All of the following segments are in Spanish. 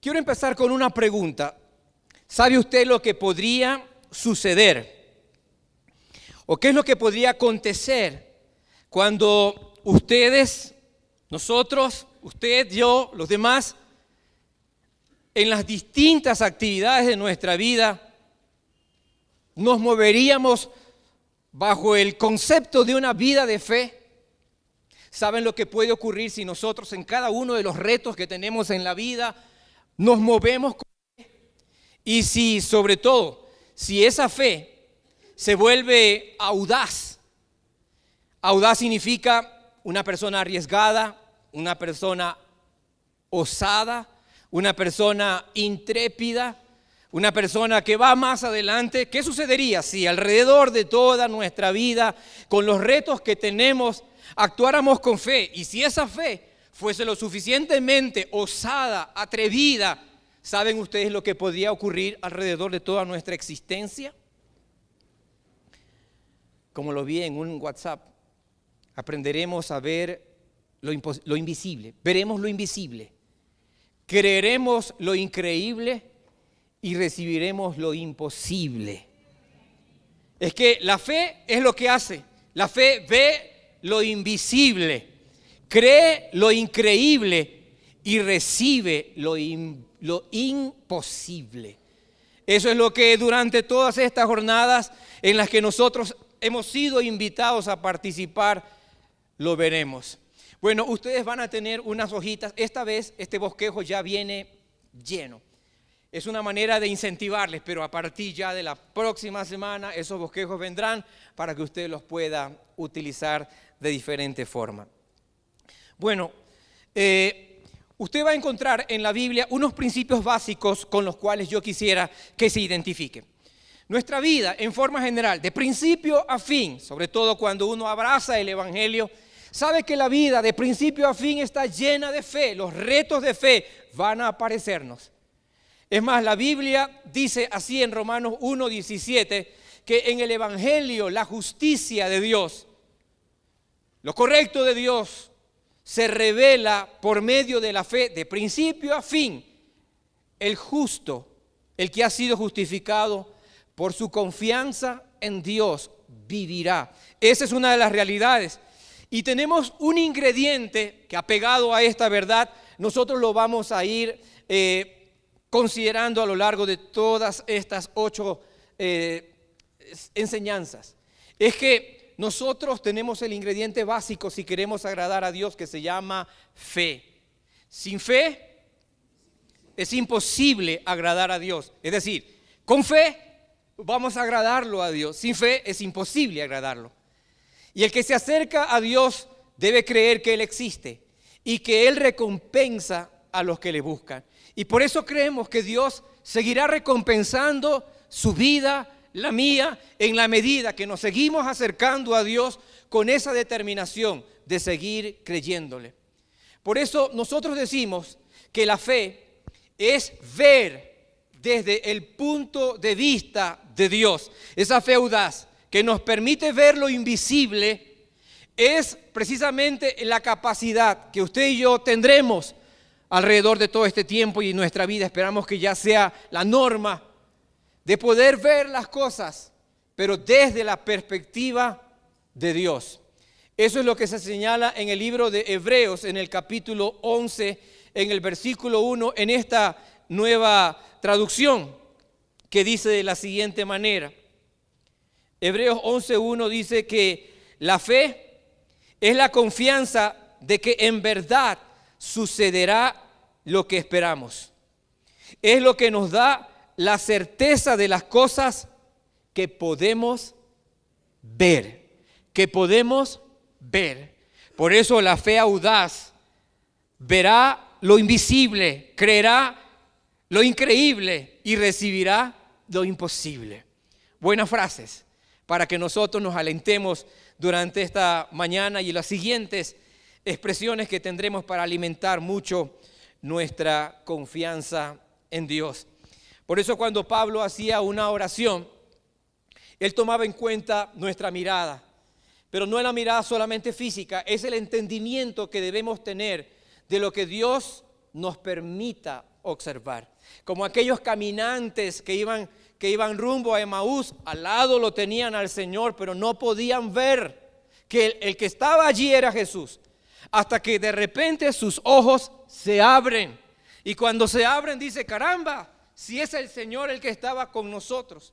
Quiero empezar con una pregunta. ¿Sabe usted lo que podría suceder? ¿O qué es lo que podría acontecer cuando ustedes, nosotros, usted, yo, los demás, en las distintas actividades de nuestra vida, nos moveríamos bajo el concepto de una vida de fe? ¿Saben lo que puede ocurrir si nosotros en cada uno de los retos que tenemos en la vida nos movemos con fe? Y si, sobre todo, si esa fe se vuelve audaz. Audaz significa una persona arriesgada, una persona osada, una persona intrépida, una persona que va más adelante. ¿Qué sucedería si alrededor de toda nuestra vida, con los retos que tenemos, actuáramos con fe? Y si esa fe fuese lo suficientemente osada, atrevida, ¿saben ustedes lo que podría ocurrir alrededor de toda nuestra existencia? Como lo vi en un WhatsApp, aprenderemos a ver lo invisible, veremos lo invisible, creeremos lo increíble y recibiremos lo imposible. Es que la fe es lo que hace. La fe ve lo invisible, cree lo increíble y recibe lo imposible. Eso es lo que durante todas estas jornadas en las que nosotros hemos sido invitados a participar, lo veremos. Bueno, ustedes van a tener unas hojitas. Esta vez este bosquejo ya viene lleno. Es una manera de incentivarles, pero a partir ya de la próxima semana esos bosquejos vendrán para que usted los pueda utilizar de diferente forma. Bueno, usted va a encontrar en la Biblia unos principios básicos con los cuales yo quisiera que se identifique. Nuestra vida, en forma general, de principio a fin, sobre todo cuando uno abraza el Evangelio, sabe que la vida de principio a fin está llena de fe. Los retos de fe van a aparecernos. Es más, la Biblia dice así en Romanos 1:17, que en el Evangelio la justicia de Dios, lo correcto de Dios, se revela por medio de la fe de principio a fin. El justo, el que ha sido justificado por su confianza en Dios, vivirá. Esa es una de las realidades. Y tenemos un ingrediente que, apegado a esta verdad, nosotros lo vamos a ir considerando a lo largo de todas estas 8 enseñanzas. Es que nosotros tenemos el ingrediente básico si queremos agradar a Dios, que se llama fe. Sin fe es imposible agradar a Dios. Es decir, con fe vamos a agradarlo a Dios. Sin fe es imposible agradarlo. Y el que se acerca a Dios debe creer que Él existe y que Él recompensa a los que le buscan. Y por eso creemos que Dios seguirá recompensando su vida, la mía, en la medida que nos seguimos acercando a Dios con esa determinación de seguir creyéndole. Por eso nosotros decimos que la fe es ver desde el punto de vista de Dios. Esa fe audaz que nos permite ver lo invisible es precisamente la capacidad que usted y yo tendremos alrededor de todo este tiempo y nuestra vida. Esperamos que ya sea la norma de poder ver las cosas, pero desde la perspectiva de Dios. Eso es lo que se señala en el libro de Hebreos, en el capítulo 11, en el versículo 1, en esta nueva traducción, que dice de la siguiente manera. Hebreos 11:1 dice que la fe es la confianza de que en verdad sucederá lo que esperamos. Es lo que nos da la certeza de las cosas que podemos ver, Por eso la fe audaz verá lo invisible, creerá lo increíble y recibirá lo imposible. Buenas frases para que nosotros nos alentemos durante esta mañana y las siguientes expresiones que tendremos para alimentar mucho nuestra confianza en Dios. Por eso cuando Pablo hacía una oración, él tomaba en cuenta nuestra mirada, pero no es la mirada solamente física, es el entendimiento que debemos tener de lo que Dios nos permita observar. Como aquellos caminantes que iban rumbo a Emaús, al lado lo tenían al Señor, pero no podían ver que el que estaba allí era Jesús. Hasta que de repente sus ojos se abren. Y cuando se abren dice, caramba, si es el Señor el que estaba con nosotros.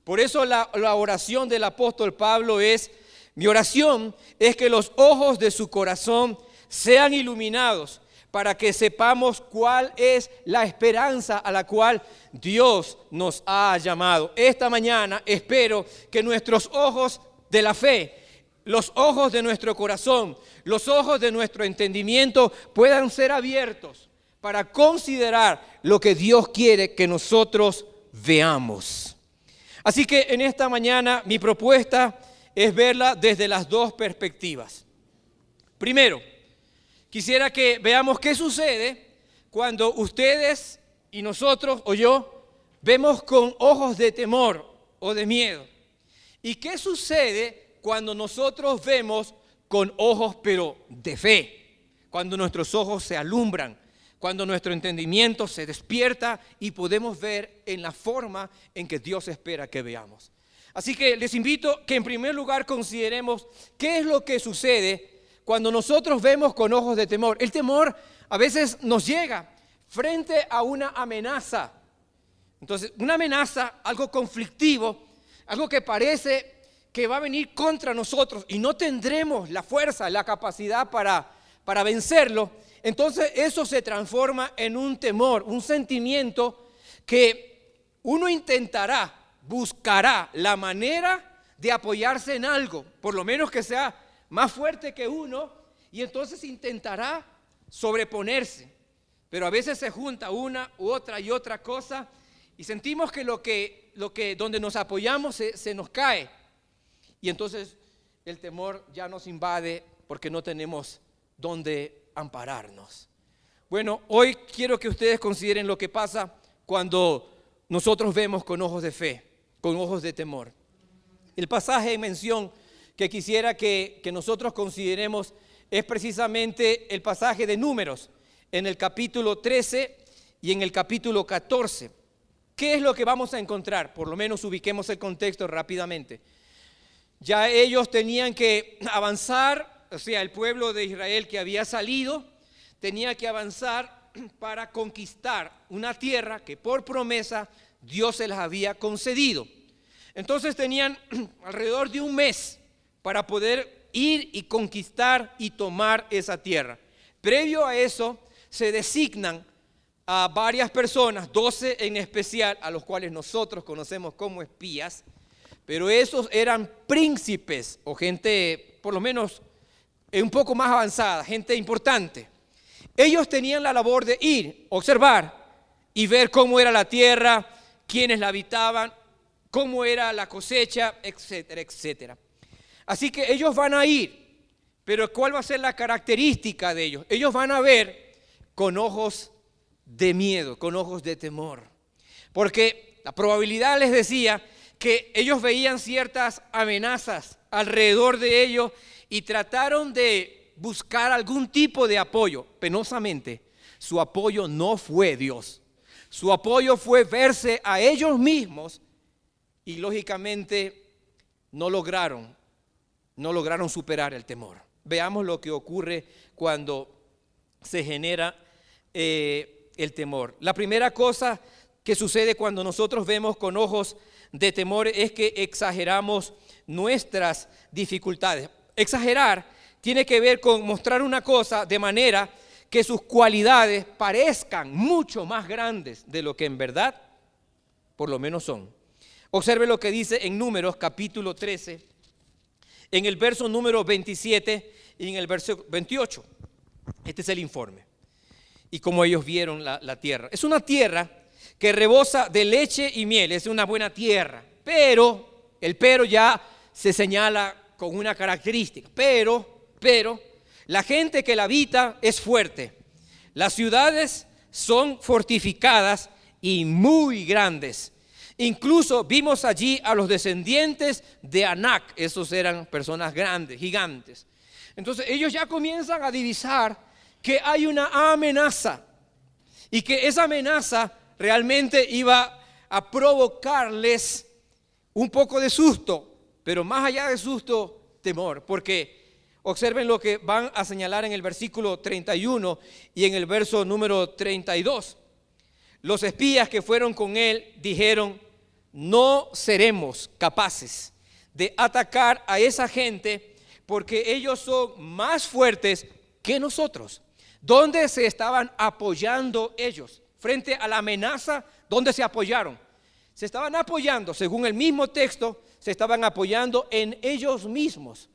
Por eso la oración del apóstol Pablo es, mi oración es que los ojos de su corazón sean iluminados para que sepamos cuál es la esperanza a la cual Dios nos ha llamado. Esta mañana espero que nuestros ojos de la fe, los ojos de nuestro corazón, los ojos de nuestro entendimiento puedan ser abiertos para considerar lo que Dios quiere que nosotros veamos. Así que en esta mañana mi propuesta es verla desde las dos perspectivas. Primero, quisiera que veamos qué sucede cuando ustedes y nosotros o yo vemos con ojos de temor o de miedo. ¿Y qué sucede cuando nosotros vemos con ojos pero de fe? Cuando nuestros ojos se alumbran, cuando nuestro entendimiento se despierta y podemos ver en la forma en que Dios espera que veamos. Así que les invito que en primer lugar consideremos qué es lo que sucede cuando nosotros vemos con ojos de temor. El temor a veces nos llega frente a una amenaza. Entonces, una amenaza, algo conflictivo, algo que parece que va a venir contra nosotros y no tendremos la fuerza, la capacidad para vencerlo. Entonces eso se transforma en un temor, un sentimiento que uno buscará la manera de apoyarse en algo, por lo menos que sea más fuerte que uno, y entonces intentará sobreponerse. Pero a veces se junta una u otra y otra cosa y sentimos que donde nos apoyamos se nos cae. Y entonces el temor ya nos invade porque no tenemos dónde ampararnos. Bueno, hoy quiero que ustedes consideren lo que pasa cuando nosotros vemos con ojos de fe, con ojos de temor. El pasaje en mención que quisiera que nosotros consideremos es precisamente el pasaje de Números, en el capítulo 13 y en el capítulo 14. ¿Qué es lo que vamos a encontrar? Por lo menos ubiquemos el contexto rápidamente. Ya ellos tenían que avanzar, o sea, el pueblo de Israel que había salido, tenía que avanzar para conquistar una tierra que por promesa Dios se les había concedido. Entonces tenían alrededor de un mes para poder ir y conquistar y tomar esa tierra. Previo a eso se designan a varias personas, 12 en especial, a los cuales nosotros conocemos como espías, pero esos eran príncipes o gente por lo menos un poco más avanzada, gente importante. Ellos tenían la labor de ir, observar y ver cómo era la tierra, quiénes la habitaban, cómo era la cosecha, etcétera, etcétera. Así que ellos van a ir, pero ¿cuál va a ser la característica de ellos? Ellos van a ver con ojos de miedo, con ojos de temor. Porque la probabilidad les decía que ellos veían ciertas amenazas alrededor de ellos y trataron de buscar algún tipo de apoyo. Penosamente, su apoyo no fue Dios. Su apoyo fue verse a ellos mismos y lógicamente no lograron superar el temor. Veamos lo que ocurre cuando se genera el temor. La primera cosa que sucede cuando nosotros vemos con ojos de temor es que exageramos nuestras dificultades. Exagerar tiene que ver con mostrar una cosa de manera que sus cualidades parezcan mucho más grandes de lo que en verdad por lo menos son. Observe lo que dice en Números capítulo 13, en el verso número 27 y en el verso 28. Este es el informe. Y como ellos vieron la tierra. Es una tierra que rebosa de leche y miel, es una buena tierra. Pero, el pero ya se señala con una característica. Pero, la gente que la habita es fuerte. Las ciudades son fortificadas y muy grandes. Incluso vimos allí a los descendientes de Anac. Esos eran personas grandes, gigantes. Entonces ellos ya comienzan a divisar que hay una amenaza. y que esa amenaza realmente iba a provocarles un poco de susto, pero más allá de susto, temor, porque observen lo que van a señalar en el versículo 31 y en el verso número 32. Los espías que fueron con él dijeron: no seremos capaces de atacar a esa gente porque ellos son más fuertes que nosotros. ¿Dónde se estaban apoyando ellos? Frente a la amenaza, ¿dónde se apoyaron? Se estaban apoyando, según el mismo texto, se estaban apoyando en ellos mismos.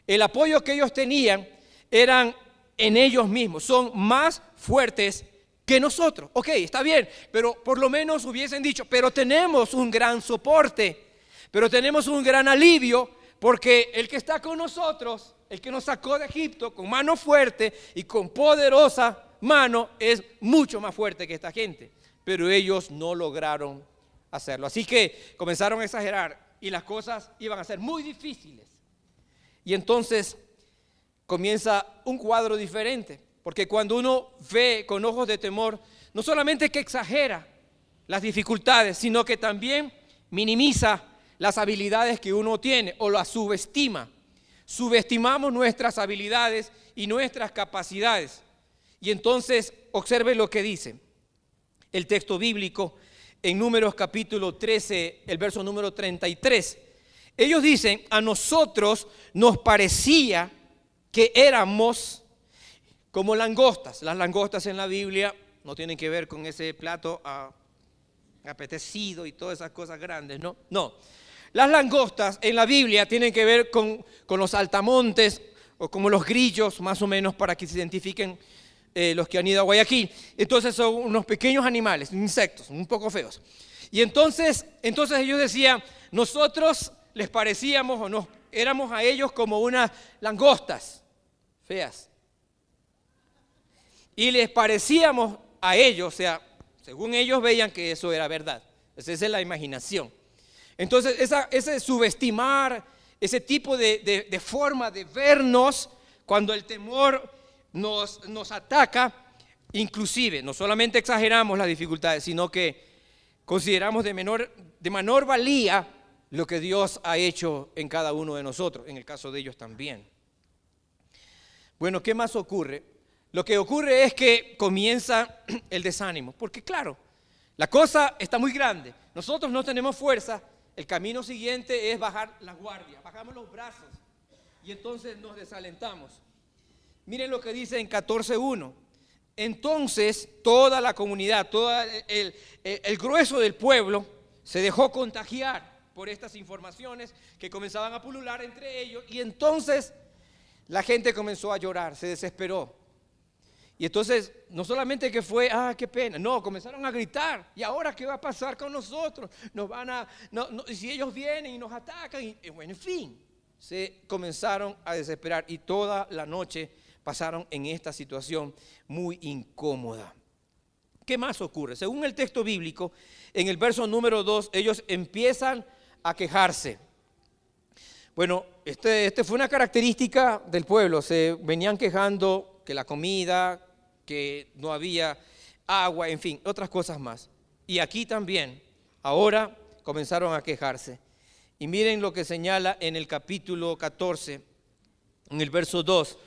El apoyo que ellos tenían eran en ellos mismos. Son más fuertes que nosotros. Ok, está bien, pero por lo menos hubiesen dicho, pero tenemos un gran soporte, pero tenemos un gran alivio, porque el que está con nosotros, el que nos sacó de Egipto con mano fuerte y con poderosa mano, es mucho más fuerte que esta gente. Pero ellos no lograron hacerlo. Así que comenzaron a exagerar y las cosas iban a ser muy difíciles. Y entonces comienza un cuadro diferente, porque cuando uno ve con ojos de temor, no solamente que exagera las dificultades, sino que también minimiza las habilidades que uno tiene o las subestima. Subestimamos nuestras habilidades y nuestras capacidades. Y entonces observe lo que dice el texto bíblico en Números capítulo 13, el verso número 33. Ellos dicen: a nosotros nos parecía que éramos como langostas. Las langostas en la Biblia no tienen que ver con ese plato apetecido y todas esas cosas grandes, ¿no? No. Las langostas en la Biblia tienen que ver con los saltamontes o como los grillos, más o menos, para que se identifiquen los que han ido a Guayaquil. Entonces son unos pequeños animales, insectos, un poco feos. Y entonces ellos decían: nosotros les parecíamos o nos éramos a ellos como unas langostas feas. Y les parecíamos a ellos, o sea, según ellos veían que eso era verdad. Esa es la imaginación. Entonces, ese subestimar, ese tipo de forma de vernos, cuando el temor nos ataca, inclusive, no solamente exageramos las dificultades, sino que consideramos de menor valía lo que Dios ha hecho en cada uno de nosotros, en el caso de ellos también. Bueno, ¿qué más ocurre? Lo que ocurre es que comienza el desánimo, porque claro, la cosa está muy grande, nosotros no tenemos fuerza. El camino siguiente es bajar la guardia, bajamos los brazos y entonces nos desalentamos. Miren lo que dice en 14:1. Entonces toda la comunidad, todo el grueso del pueblo se dejó contagiar por estas informaciones que comenzaban a pulular entre ellos, y entonces la gente comenzó a llorar, se desesperó. Y entonces, no solamente que fue, qué pena, no, comenzaron a gritar: ¿y ahora qué va a pasar con nosotros? Nos van a, si ellos vienen y nos atacan, y bueno, en fin, se comenzaron a desesperar y toda la noche pasaron en esta situación muy incómoda. ¿Qué más ocurre? Según el texto bíblico, en el verso número 2, ellos empiezan a quejarse. Bueno, este fue una característica del pueblo, se venían quejando que la comida, que no había agua, en fin, otras cosas más. Y aquí también, ahora comenzaron a quejarse. Y miren lo que señala en el capítulo 14, en el verso 2.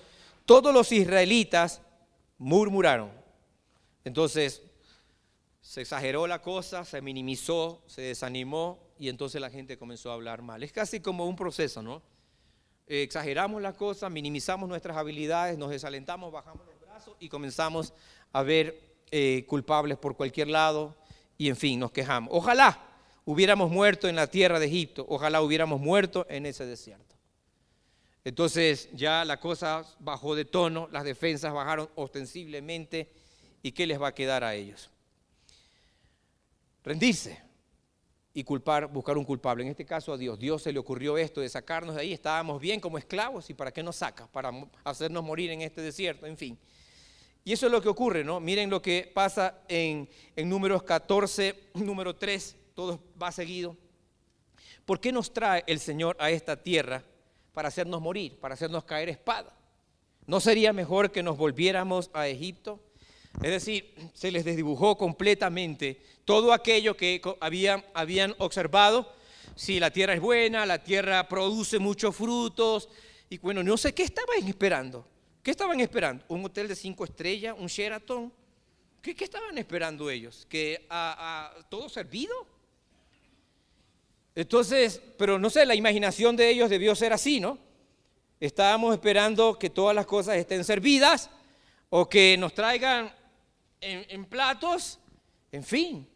Todos los israelitas murmuraron. Entonces, se exageró la cosa, se minimizó, se desanimó y entonces la gente comenzó a hablar mal. Es casi como un proceso, ¿no? Exageramos la cosa, minimizamos nuestras habilidades, nos desalentamos, bajamos los brazos y comenzamos a ver culpables por cualquier lado y en fin, nos quejamos. Ojalá hubiéramos muerto en la tierra de Egipto, ojalá hubiéramos muerto en ese desierto. Entonces ya la cosa bajó de tono, las defensas bajaron ostensiblemente, ¿y qué les va a quedar a ellos? Rendirse y buscar un culpable, en este caso a Dios. Dios se le ocurrió esto de sacarnos de ahí, estábamos bien como esclavos, ¿y para qué nos saca? Para hacernos morir en este desierto, en fin. Y eso es lo que ocurre, ¿no? Miren lo que pasa en Números 14, número 3, todo va seguido. ¿Por qué nos trae el Señor a esta tierra? Para hacernos morir, para hacernos caer espada. ¿No sería mejor que nos volviéramos a Egipto? Es decir, se les desdibujó completamente todo aquello que habían observado. Si la tierra es buena, la tierra produce muchos frutos. Y bueno, no sé qué estaban esperando. ¿Qué estaban esperando? ¿Un hotel de 5 estrellas? ¿Un Sheraton? ¿Qué estaban esperando ellos? ¿Que todo servido? Entonces, pero no sé, la imaginación de ellos debió ser así, ¿no? Estábamos esperando que todas las cosas estén servidas o que nos traigan en platos, en fin.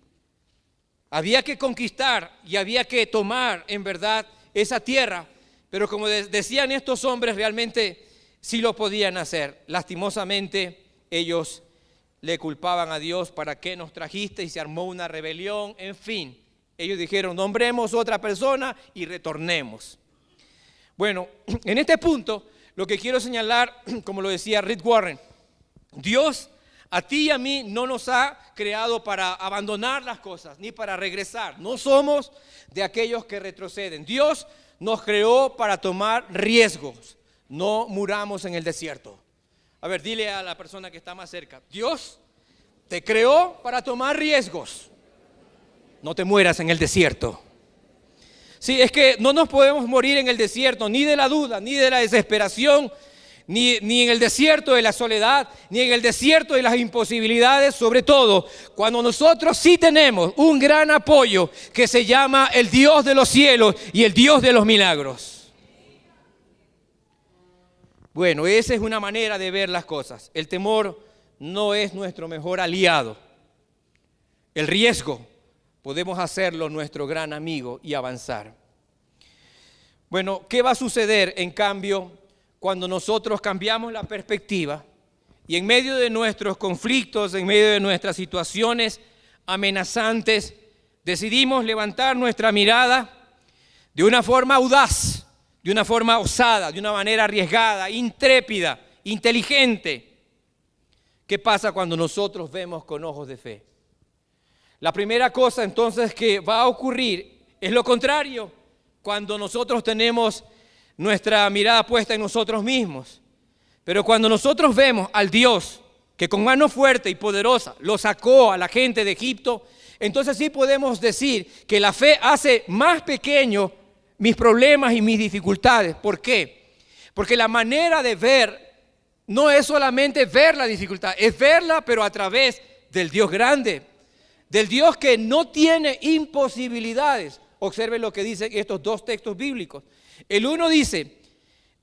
Había que conquistar y había que tomar en verdad esa tierra, pero como decían estos hombres, realmente sí lo podían hacer. Lastimosamente ellos le culpaban a Dios: ¿para qué nos trajiste? Y se armó una rebelión, en fin. Ellos dijeron: nombremos otra persona y retornemos. Bueno, en este punto lo que quiero señalar, como lo decía Rick Warren, Dios a ti y a mí no nos ha creado para abandonar las cosas ni para regresar. No somos de aquellos que retroceden. Dios nos creó para tomar riesgos. No muramos en el desierto. A ver, dile a la persona que está más cerca: Dios te creó para tomar riesgos. No te mueras en el desierto. Sí, es que no nos podemos morir en el desierto, ni de la duda, ni de la desesperación, ni en el desierto de la soledad, ni en el desierto de las imposibilidades, sobre todo cuando nosotros sí tenemos un gran apoyo que se llama el Dios de los cielos y el Dios de los milagros. Bueno, esa es una manera de ver las cosas. El temor no es nuestro mejor aliado. El riesgo podemos hacerlo nuestro gran amigo y avanzar. Bueno, ¿qué va a suceder en cambio cuando nosotros cambiamos la perspectiva y en medio de nuestros conflictos, en medio de nuestras situaciones amenazantes, decidimos levantar nuestra mirada de una forma audaz, de una forma osada, de una manera arriesgada, intrépida, inteligente? ¿Qué pasa cuando nosotros vemos con ojos de fe? La primera cosa entonces que va a ocurrir es lo contrario cuando nosotros tenemos nuestra mirada puesta en nosotros mismos. Pero cuando nosotros vemos al Dios que con mano fuerte y poderosa lo sacó a la gente de Egipto, entonces sí podemos decir que la fe hace más pequeño mis problemas y mis dificultades. ¿Por qué? Porque la manera de ver no es solamente ver la dificultad, es verla pero a través del Dios grande, del Dios que no tiene imposibilidades. Observen lo que dicen estos dos textos bíblicos. El uno dice,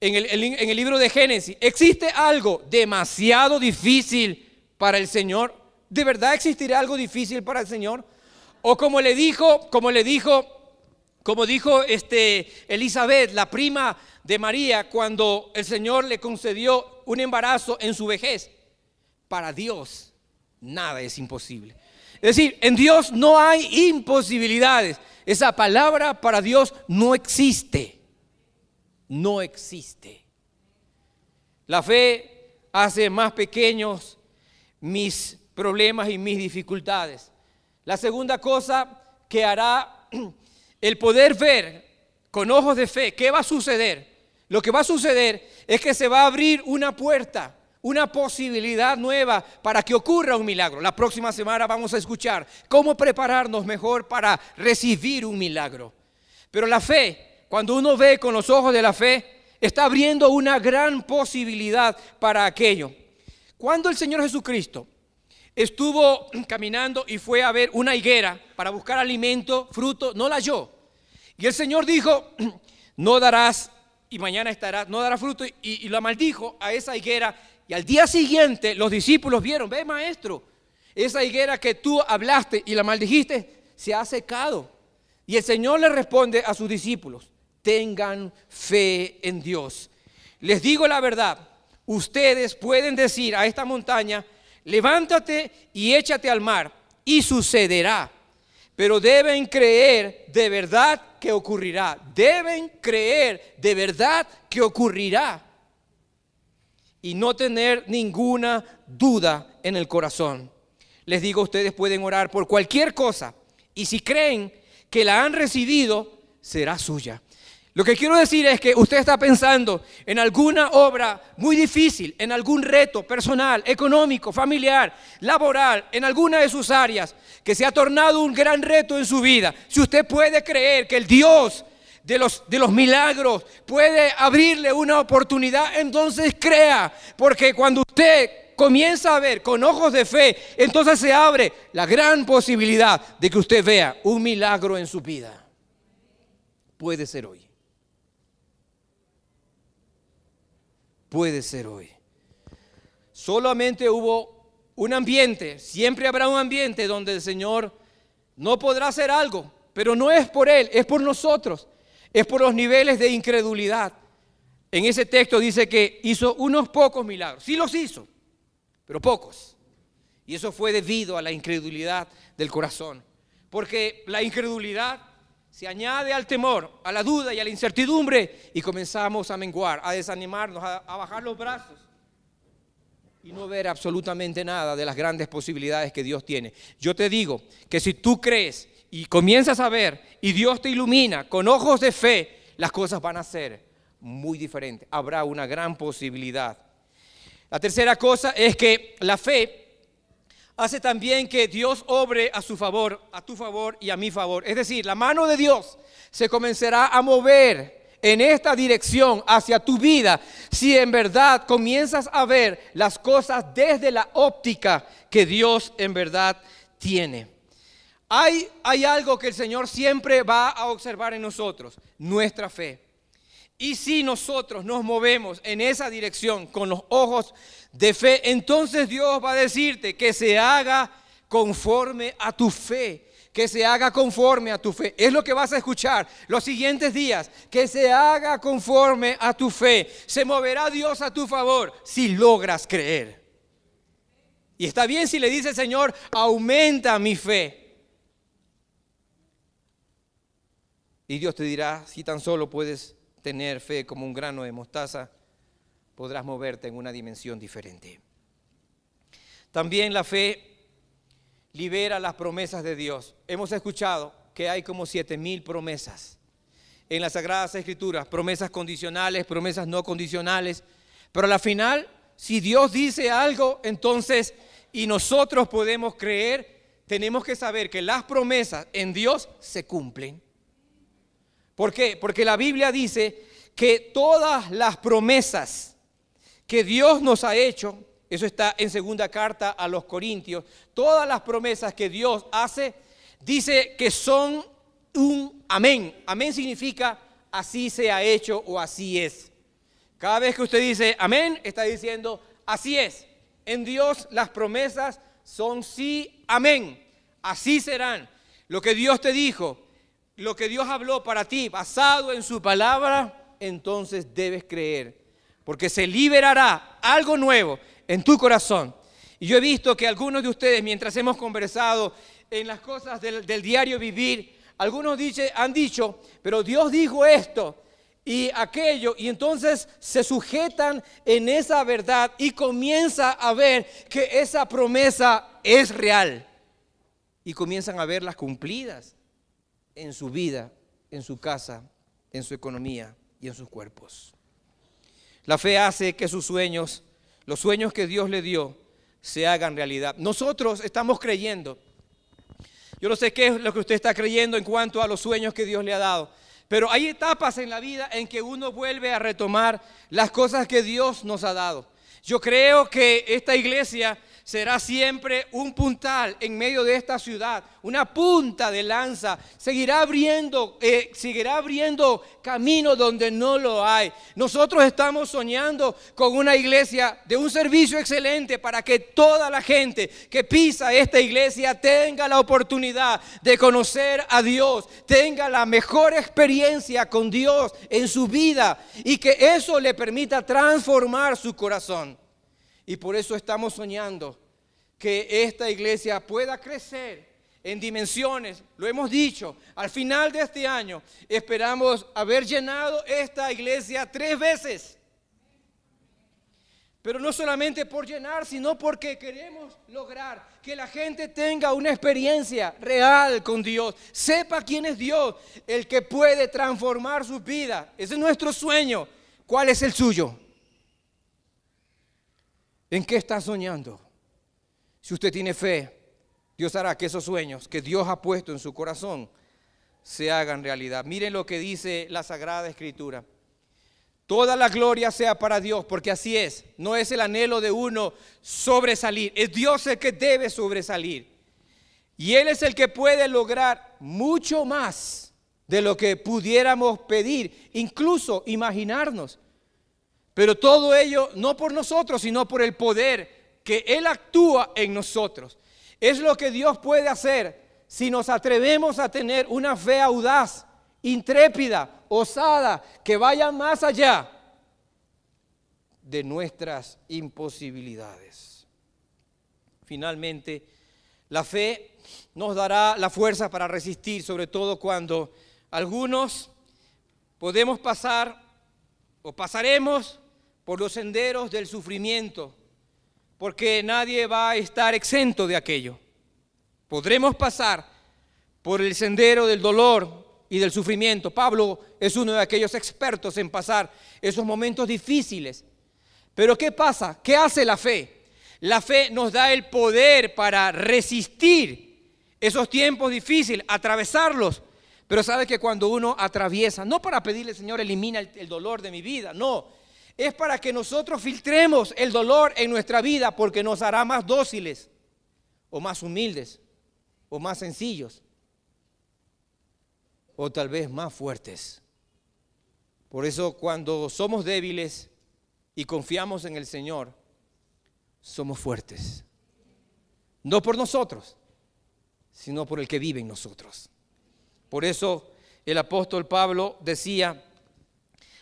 en el libro de Génesis: ¿existe algo demasiado difícil para el Señor? ¿De verdad existirá algo difícil para el Señor? O como dijo Elizabeth, la prima de María, cuando el Señor le concedió un embarazo en su vejez: para Dios nada es imposible. Es decir, en Dios no hay imposibilidades. Esa palabra para Dios no existe. No existe. La fe hace más pequeños mis problemas y mis dificultades. La segunda cosa que hará el poder ver con ojos de fe, ¿qué va a suceder? Lo que va a suceder es que se va a abrir una puerta, una posibilidad nueva para que ocurra un milagro. La próxima semana vamos a escuchar cómo prepararnos mejor para recibir un milagro. Pero la fe, cuando uno ve con los ojos de la fe, está abriendo una gran posibilidad para aquello. Cuando el Señor Jesucristo estuvo caminando y fue a ver una higuera para buscar alimento, fruto, no la halló. Y el Señor dijo: no darás y mañana estarás, no dará fruto, y la maldijo a esa higuera. Y al día siguiente los discípulos vieron: ve, maestro, esa higuera que tú hablaste y la maldijiste se ha secado. Y el Señor le responde a sus discípulos: tengan fe en Dios. Les digo la verdad, ustedes pueden decir a esta montaña: levántate y échate al mar, y sucederá. Pero deben creer de verdad que ocurrirá. Deben creer de verdad que ocurrirá. Y no tener ninguna duda en el corazón. Les digo, ustedes pueden orar por cualquier cosa, y si creen que la han recibido, será suya. Lo que quiero decir es que usted está pensando en alguna obra muy difícil, en algún reto personal, económico, familiar, laboral, en alguna de sus áreas, que se ha tornado un gran reto en su vida. Si usted puede creer que el Dios de los milagros puede abrirle una oportunidad, entonces crea, porque cuando usted comienza a ver con ojos de fe, entonces se abre la gran posibilidad de que usted vea un milagro en su vida. Puede ser hoy. Puede ser hoy. Solamente hubo un ambiente, siempre habrá un ambiente donde el Señor no podrá hacer algo, pero no es por Él, es por nosotros, es por los niveles de incredulidad. En ese texto dice que hizo unos pocos milagros, sí los hizo, pero pocos. Y eso fue debido a la incredulidad del corazón, porque la incredulidad se añade al temor, a la duda y a la incertidumbre, y comenzamos a menguar, a desanimarnos, a bajar los brazos y no ver absolutamente nada de las grandes posibilidades que Dios tiene. Yo te digo que si tú crees y comienzas a ver y Dios te ilumina con ojos de fe, las cosas van a ser muy diferentes. Habrá una gran posibilidad. La tercera cosa es que la fe hace también que Dios obre a su favor, a tu favor y a mi favor. Es decir, la mano de Dios se comenzará a mover en esta dirección hacia tu vida si en verdad comienzas a ver las cosas desde la óptica que Dios en verdad tiene. Hay algo que el Señor siempre va a observar en nosotros, nuestra fe. Y si nosotros nos movemos en esa dirección con los ojos de fe, entonces Dios va a decirte que se haga conforme a tu fe, que se haga conforme a tu fe. Es lo que vas a escuchar los siguientes días, que se haga conforme a tu fe. Se moverá Dios a tu favor si logras creer. Y está bien si le dice el Señor, aumenta mi fe. Y Dios te dirá, si tan solo puedes tener fe como un grano de mostaza, podrás moverte en una dimensión diferente. También la fe libera las promesas de Dios. Hemos escuchado que hay como 7,000 promesas en las Sagradas Escrituras, promesas condicionales, promesas no condicionales, pero al final, si Dios dice algo, entonces, y nosotros podemos creer, tenemos que saber que las promesas en Dios se cumplen. ¿Por qué? Porque la Biblia dice que todas las promesas que Dios nos ha hecho, eso está en segunda carta a los Corintios, todas las promesas que Dios hace, dice que son un amén. Amén significa así se ha hecho o así es. Cada vez que usted dice amén, está diciendo así es. En Dios las promesas son sí, amén. Así serán. Lo que Dios te dijo, lo que Dios habló para ti, basado en su palabra, entonces debes creer, porque se liberará algo nuevo en tu corazón. Y yo he visto que algunos de ustedes, mientras hemos conversado en las cosas del diario vivir, algunos han dicho, pero Dios dijo esto y aquello, y entonces se sujetan en esa verdad y comienza a ver que esa promesa es real. Y comienzan a verlas cumplidas en su vida, en su casa, en su economía y en sus cuerpos. La fe hace que sus sueños, los sueños que Dios le dio, se hagan realidad. Nosotros estamos creyendo. Yo no sé qué es lo que usted está creyendo en cuanto a los sueños que Dios le ha dado, pero hay etapas en la vida en que uno vuelve a retomar las cosas que Dios nos ha dado. Yo creo que esta iglesia será siempre un puntal en medio de esta ciudad, una punta de lanza. Seguirá abriendo camino donde no lo hay. Nosotros estamos soñando con una iglesia de un servicio excelente para que toda la gente que pisa esta iglesia tenga la oportunidad de conocer a Dios, tenga la mejor experiencia con Dios en su vida y que eso le permita transformar su corazón. Y por eso estamos soñando que esta iglesia pueda crecer en dimensiones. Lo hemos dicho, al final de este año esperamos haber llenado esta iglesia 3 veces. Pero no solamente por llenar, sino porque queremos lograr que la gente tenga una experiencia real con Dios. Sepa quién es Dios, el que puede transformar su vida. Ese es nuestro sueño. ¿Cuál es el suyo? ¿En qué está soñando? Si usted tiene fe, Dios hará que esos sueños que Dios ha puesto en su corazón se hagan realidad. Miren lo que dice la Sagrada Escritura. Toda la gloria sea para Dios, porque así es. No es el anhelo de uno sobresalir. Es Dios el que debe sobresalir. Y Él es el que puede lograr mucho más de lo que pudiéramos pedir, incluso imaginarnos. Pero todo ello no por nosotros, sino por el poder que Él actúa en nosotros. Es lo que Dios puede hacer si nos atrevemos a tener una fe audaz, intrépida, osada, que vaya más allá de nuestras imposibilidades. Finalmente, la fe nos dará la fuerza para resistir, sobre todo cuando algunos podemos pasar o pasaremos por los senderos del sufrimiento, porque nadie va a estar exento de aquello. Podremos pasar por el sendero del dolor y del sufrimiento. Pablo es uno de aquellos expertos en pasar esos momentos difíciles. Pero ¿qué pasa? ¿Qué hace la fe? La fe nos da el poder para resistir esos tiempos difíciles, atravesarlos. Pero sabe que cuando uno atraviesa, no para pedirle, Señor, elimina el dolor de mi vida, no. Es para que nosotros filtremos el dolor en nuestra vida, porque nos hará más dóciles, o más humildes, o más sencillos, o tal vez más fuertes. Por eso cuando somos débiles y confiamos en el Señor, somos fuertes. No por nosotros, sino por el que vive en nosotros. Por eso el apóstol Pablo decía: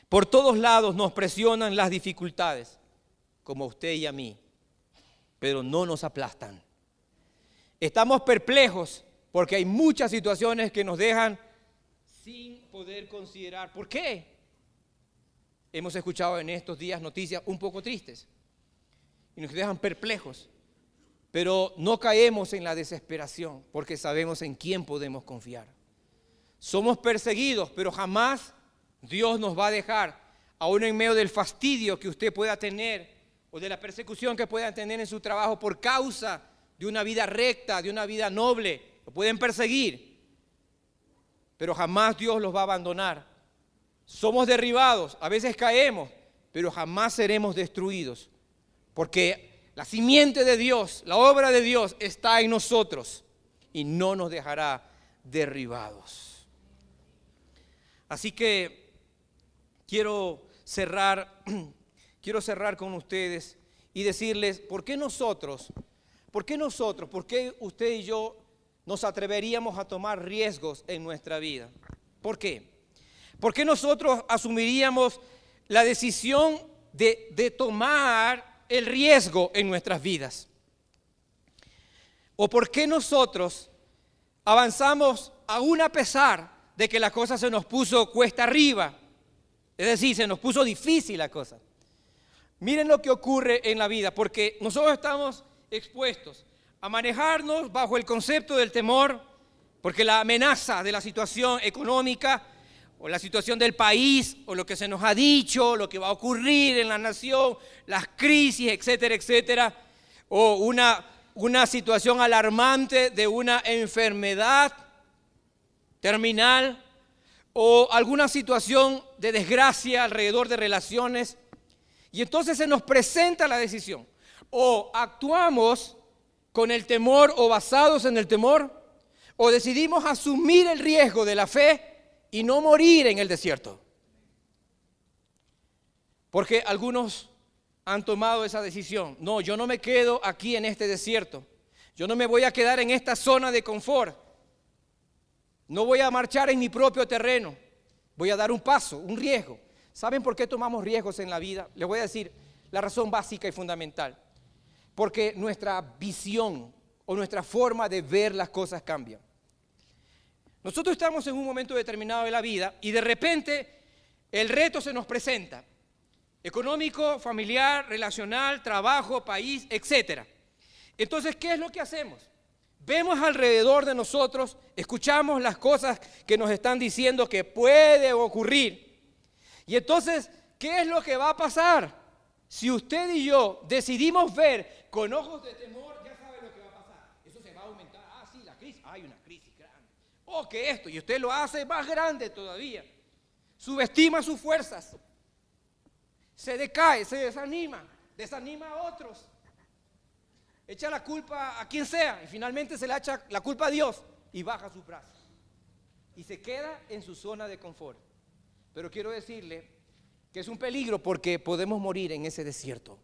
por todos lados nos presionan las dificultades, como a usted y a mí, pero no nos aplastan. Estamos perplejos porque hay muchas situaciones que nos dejan sin poder considerar. ¿Por qué? Hemos escuchado en estos días noticias un poco tristes y nos dejan perplejos, pero no caemos en la desesperación porque sabemos en quién podemos confiar. Somos perseguidos, pero jamás Dios nos va a dejar, aún en medio del fastidio que usted pueda tener o de la persecución que pueda tener en su trabajo por causa de una vida recta, de una vida noble. Lo pueden perseguir, pero jamás Dios los va a abandonar. Somos derribados, a veces caemos, pero jamás seremos destruidos, porque la simiente de Dios, la obra de Dios está en nosotros y no nos dejará derribados. Así que quiero cerrar con ustedes y decirles, ¿por qué usted y yo nos atreveríamos a tomar riesgos en nuestra vida? ¿Por qué? ¿Por qué nosotros asumiríamos la decisión de tomar el riesgo en nuestras vidas? ¿O por qué nosotros avanzamos aún a pesar de que la cosa se nos puso cuesta arriba? Es decir, se nos puso difícil la cosa. Miren lo que ocurre en la vida, porque nosotros estamos expuestos a manejarnos bajo el concepto del temor, porque la amenaza de la situación económica o la situación del país o lo que se nos ha dicho, lo que va a ocurrir en la nación, las crisis, etcétera, etcétera, o una situación alarmante de una enfermedad terminal o alguna situación de desgracia alrededor de relaciones. Y entonces se nos presenta la decisión: o actuamos con el temor o basados en el temor, o decidimos asumir el riesgo de la fe y no morir en el desierto. Porque algunos han tomado esa decisión. No, yo no me quedo aquí en este desierto. Yo no me voy a quedar en esta zona de confort. No voy a marchar en mi propio terreno. Voy a dar un paso, un riesgo. ¿Saben por qué tomamos riesgos en la vida? Les voy a decir la razón básica y fundamental. Porque nuestra visión o nuestra forma de ver las cosas cambia. Nosotros estamos en un momento determinado de la vida y de repente el reto se nos presenta. económico, familiar, relacional, trabajo, país, etc. Entonces, ¿qué es lo que hacemos? Vemos alrededor de nosotros, escuchamos las cosas que nos están diciendo que puede ocurrir. Y entonces, ¿qué es lo que va a pasar? Si usted y yo decidimos ver con ojos de temor, ya sabe lo que va a pasar. Eso se va a aumentar. Ah, sí, la crisis. Hay una crisis grande. O que esto, y usted lo hace más grande todavía. Subestima sus fuerzas. Se decae, se desanima a otros. Echa la culpa a quien sea y finalmente se le echa la culpa a Dios y baja sus brazos. Y se queda en su zona de confort. Pero quiero decirle que es un peligro porque podemos morir en ese desierto.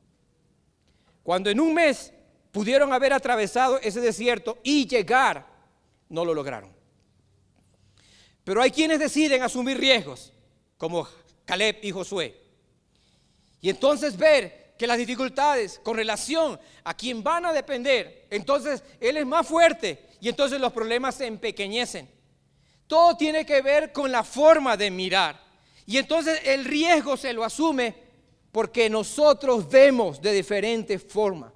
Cuando en un mes pudieron haber atravesado ese desierto y llegar, no lo lograron. Pero hay quienes deciden asumir riesgos, como Caleb y Josué. Y entonces ver que las dificultades con relación a quien van a depender, entonces él es más fuerte y entonces los problemas se empequeñecen. Todo tiene que ver con la forma de mirar. Y entonces el riesgo se lo asume porque nosotros vemos de diferente forma.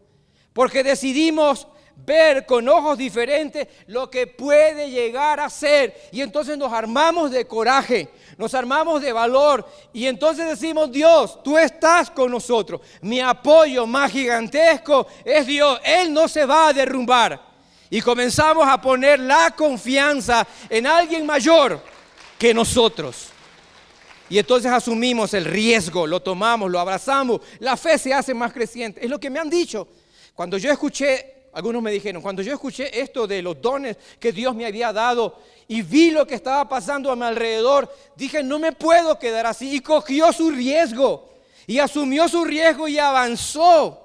Porque decidimos ver con ojos diferentes lo que puede llegar a ser. Y entonces nos armamos de coraje, nos armamos de valor. Y entonces decimos, Dios, tú estás con nosotros. Mi apoyo más gigantesco es Dios. Él no se va a derrumbar. Y comenzamos a poner la confianza en alguien mayor que nosotros. Y entonces asumimos el riesgo, lo tomamos, lo abrazamos. La fe se hace más creciente. Es lo que me han dicho. Cuando yo escuché, algunos me dijeron, cuando yo escuché esto de los dones que Dios me había dado y vi lo que estaba pasando a mi alrededor, dije, no me puedo quedar así. Y cogió su riesgo y asumió su riesgo y avanzó.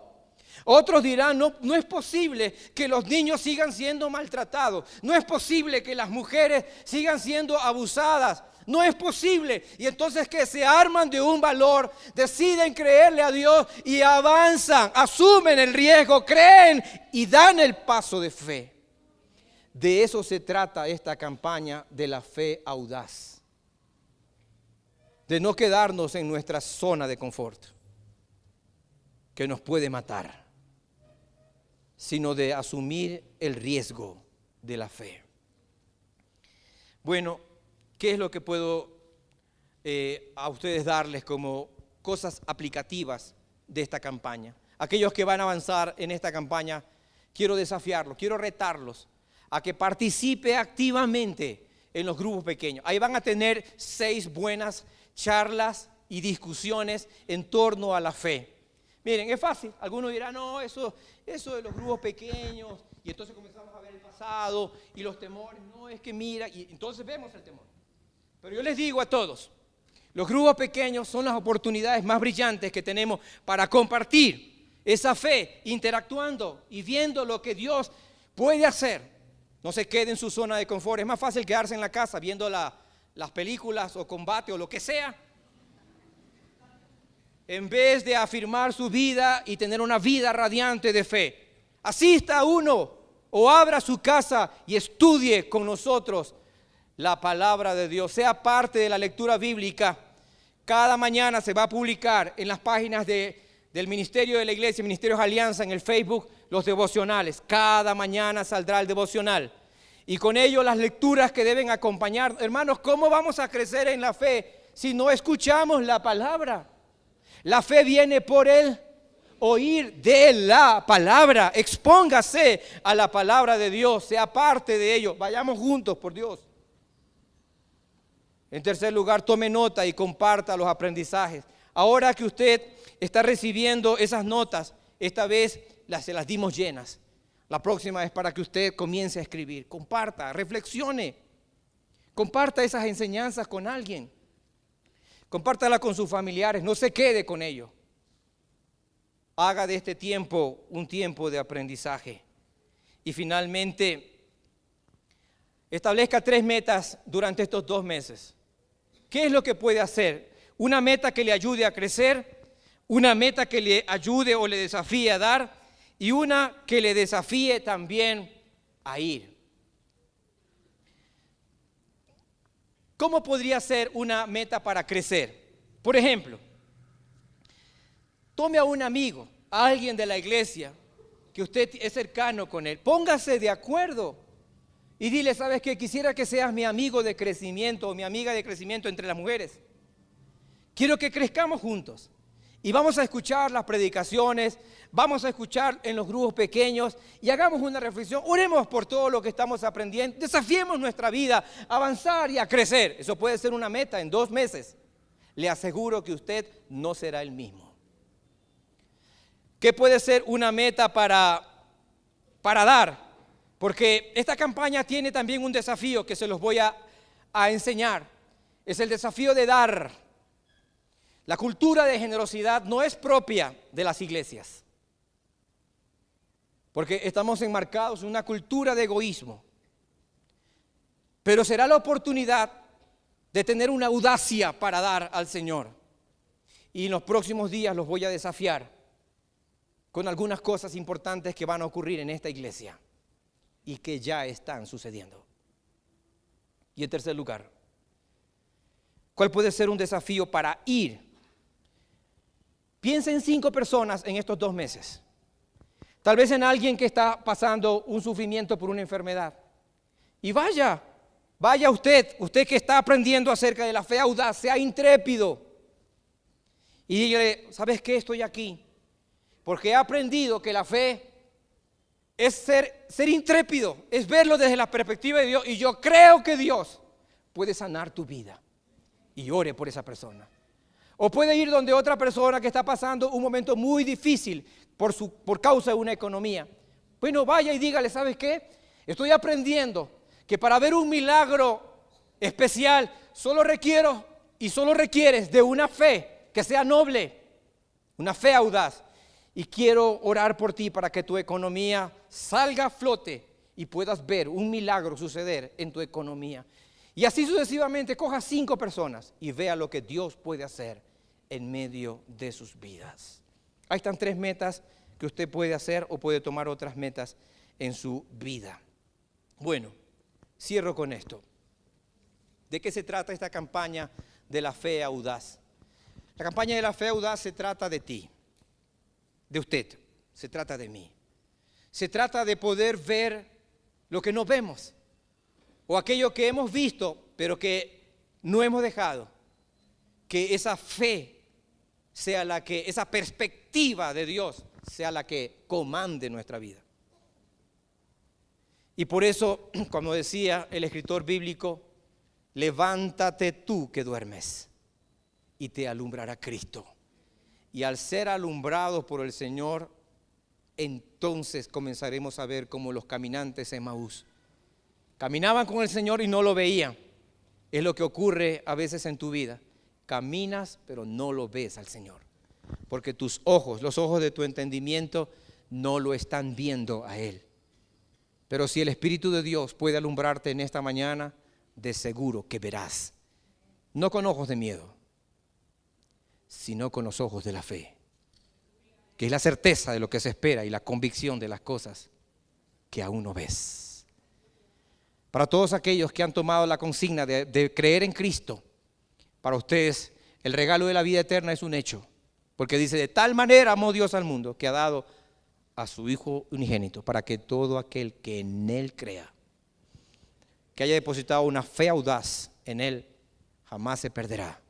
Otros dirán, no es posible que los niños sigan siendo maltratados. No es posible que las mujeres sigan siendo abusadas. No es posible. Y entonces que se arman de un valor, deciden creerle a Dios y avanzan, asumen el riesgo, creen y dan el paso de fe. De eso se trata esta campaña de la fe audaz. De no quedarnos en nuestra zona de confort, que nos puede matar, sino de asumir el riesgo de la fe. Bueno, ¿qué es lo que puedo a ustedes darles como cosas aplicativas de esta campaña? Aquellos que van a avanzar en esta campaña, quiero desafiarlos, quiero retarlos a que participe activamente en los grupos pequeños. Ahí van a tener 6 buenas charlas y discusiones en torno a la fe. Miren, es fácil. Algunos dirán, no, eso de los grupos pequeños, y entonces comenzamos a ver el pasado y los temores. No, es que mira, y entonces vemos el temor. Pero yo les digo a todos, los grupos pequeños son las oportunidades más brillantes que tenemos para compartir esa fe, interactuando y viendo lo que Dios puede hacer. No se quede en su zona de confort. Es más fácil quedarse en la casa viendo las películas o combate o lo que sea, en vez de afirmar su vida y tener una vida radiante de fe. Asista a uno o abra su casa y estudie con nosotros la palabra de Dios. Sea parte de la lectura bíblica. Cada mañana se va a publicar en las páginas del Ministerio de la Iglesia, Ministerios Alianza, en el Facebook, los devocionales. Cada mañana saldrá el devocional. Y con ello las lecturas que deben acompañar. Hermanos, ¿cómo vamos a crecer en la fe si no escuchamos la palabra? La fe viene por el oír de la palabra. Expóngase a la palabra de Dios, sea parte de ello. Vayamos juntos, por Dios. En tercer lugar, tome nota y comparta los aprendizajes. Ahora que usted está recibiendo esas notas, esta vez se las dimos llenas. La próxima es para que usted comience a escribir. Comparta, reflexione. Comparta esas enseñanzas con alguien. Compártala con sus familiares, no se quede con ello. Haga de este tiempo un tiempo de aprendizaje. Y finalmente, establezca 3 metas durante estos 2 meses. ¿Qué es lo que puede hacer? Una meta que le ayude a crecer, una meta que le ayude o le desafíe a dar y una que le desafíe también a ir. ¿Cómo podría ser una meta para crecer? Por ejemplo, tome a un amigo, a alguien de la iglesia, que usted es cercano con él, póngase de acuerdo y dile, ¿sabes qué? Quisiera que seas mi amigo de crecimiento o mi amiga de crecimiento entre las mujeres. Quiero que crezcamos juntos y vamos a escuchar las predicaciones, vamos a escuchar en los grupos pequeños y hagamos una reflexión. Oremos por todo lo que estamos aprendiendo, desafiemos nuestra vida a avanzar y a crecer. Eso puede ser una meta en 2 meses. Le aseguro que usted no será el mismo. ¿Qué puede ser una meta para dar? Porque esta campaña tiene también un desafío que se los voy a enseñar. Es el desafío de dar. La cultura de generosidad no es propia de las iglesias. Porque estamos enmarcados en una cultura de egoísmo. Pero será la oportunidad de tener una audacia para dar al Señor. Y en los próximos días los voy a desafiar con algunas cosas importantes que van a ocurrir en esta iglesia y que ya están sucediendo. Y en tercer lugar, ¿cuál puede ser un desafío para ir? Piensa en 5 personas en estos 2 meses. Tal vez en alguien que está pasando un sufrimiento por una enfermedad. Y vaya usted que está aprendiendo acerca de la fe audaz, sea intrépido. Y dígale, ¿sabes qué? Estoy aquí porque he aprendido que la fe es ser intrépido, es verlo desde la perspectiva de Dios. Y yo creo que Dios puede sanar tu vida. Y ore por esa persona. O puede ir donde otra persona que está pasando un momento muy difícil por causa de una economía. Bueno, vaya y dígale, ¿sabes qué? Estoy aprendiendo que para ver un milagro especial solo requieres de una fe que sea noble, una fe audaz. Y quiero orar por ti para que tu economía salga a flote y puedas ver un milagro suceder en tu economía. Y así sucesivamente, coja 5 personas y vea lo que Dios puede hacer en medio de sus vidas. Ahí están 3 metas que usted puede hacer o puede tomar otras metas en su vida. Bueno, cierro con esto. ¿De qué se trata esta campaña de la fe audaz? La campaña de la fe audaz se trata de ti, de usted, se trata de mí. Se trata de poder ver lo que no vemos o aquello que hemos visto pero que no hemos dejado. Que esa fe sea la que, esa perspectiva de Dios sea la que comande nuestra vida. Y por eso, como decía el escritor bíblico, levántate tú que duermes y te alumbrará Cristo. Y al ser alumbrados por el Señor, entonces comenzaremos a ver como los caminantes en Emaús. Caminaban con el Señor y no lo veían. Es lo que ocurre a veces en tu vida. Caminas, pero no lo ves al Señor. Porque tus ojos, los ojos de tu entendimiento, no lo están viendo a Él. Pero si el Espíritu de Dios puede alumbrarte en esta mañana, de seguro que verás. No con ojos de miedo, sino con los ojos de la fe. Que es la certeza de lo que se espera y la convicción de las cosas que aún no ves. Para todos aquellos que han tomado la consigna de creer en Cristo, para ustedes el regalo de la vida eterna es un hecho. Porque dice, de tal manera amó Dios al mundo que ha dado a su Hijo unigénito para que todo aquel que en Él crea, que haya depositado una fe audaz en Él, jamás se perderá,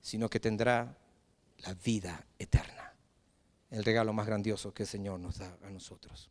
sino que tendrá la vida eterna. El regalo más grandioso que el Señor nos da a nosotros.